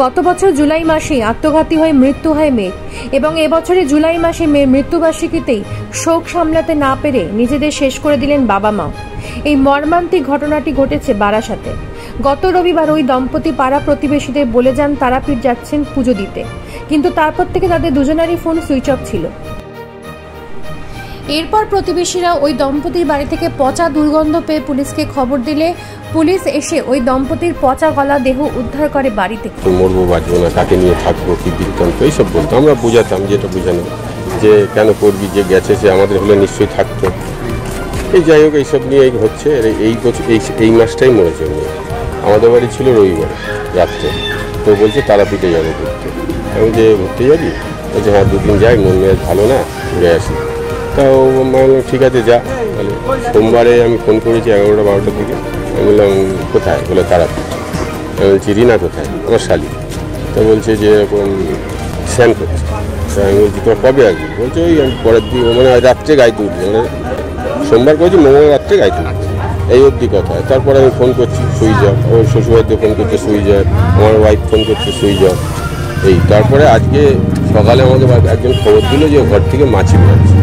গত বছর জুলাই মাসে আত্মঘাতী হয়ে মৃত্যু হয় মেয়ের এবং এবছরে জুলাই মাসে মেয়ের মৃত্যুবার্ষিকীতেই শোক সামলাতে না পেরে নিজেদের শেষ করে দিলেন বাবা মা। এই মর্মান্তিক ঘটনাটি ঘটেছে বারাসাতে। গত রবিবার ওই দম্পতি পাড়া প্রতিবেশীদের বলে যান তারাপীঠ যাচ্ছেন পুজো দিতে, কিন্তু তারপর থেকে তাদের দুজনেরই ফোন সুইচ অফ ছিল। এরপর প্রতিবেশীরা ওই দম্পতির বাড়ি থেকে পচা দুর্গন্ধ পেয়ে পুলিশকে খবর দিলে পুলিশ এসে ওই দম্পতির পচা গলা দেহ উদ্ধার করে বাড়ি থেকে। মরবো বাঁচবো না, কাকে নিয়ে থাকবো, কি বৃত্তান্ত এইসব বলতো। আমরা বুঝাতাম, যেটা বুঝানো যে কেন করবি, যে গেছে সে আমাদের হলে নিশ্চয়ই থাকতো। এই যাই হোক, এইসব নিয়ে হচ্ছে। এই বছর এই মাসটাই মরেছে মেয়ে। আমাদের বাড়ি ছিল রবিবার রাত্রে, তো বলছে তারাপীঠে যাবো ঘুরতে। আমি যে ঘুরতে যাবি, বলছে হ্যাঁ দুদিন যাই, মন মেজাজ ভালো না, ঘুরে আসি। তাও ঠিক আছে যা। তাহলে সোমবারে আমি ফোন করেছি 11টা-12টার দিকে। আমি বললাম কোথায়, বলে তারাপীঠ। আমি বলছি রিনা কোথায়, আমার শালি। তা বলছে যে এরকম স্নান করছে। তা আমি বলছি তোমার কবে আসবি, বলছে ওই আমি পরের দিন, মানে রাত্রে গাইতে উঠছে, মানে সোমবার করেছি, মঙ্গলবার রাত্রে গাইতে উঠছে, এই অবধি কথা। তারপরে আমি ফোন করছি সুইচ অফ, ওর শ্বশুরবাড়িতে ফোন করছে সুইচ অফ, আমার ওয়াইফ ফোন করছে সুইচ অফ। এই তারপরে আজকে সকালে আমাকে একজন খবর দিল যে ঘর থেকে মাছি বেরোচ্ছে।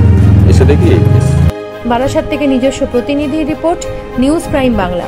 এসে দেখি এই কেস। বারাসাত থেকে নিজস্ব প্রতিনিধি রিপোর্ট, নিউজ প্রাইম বাংলা।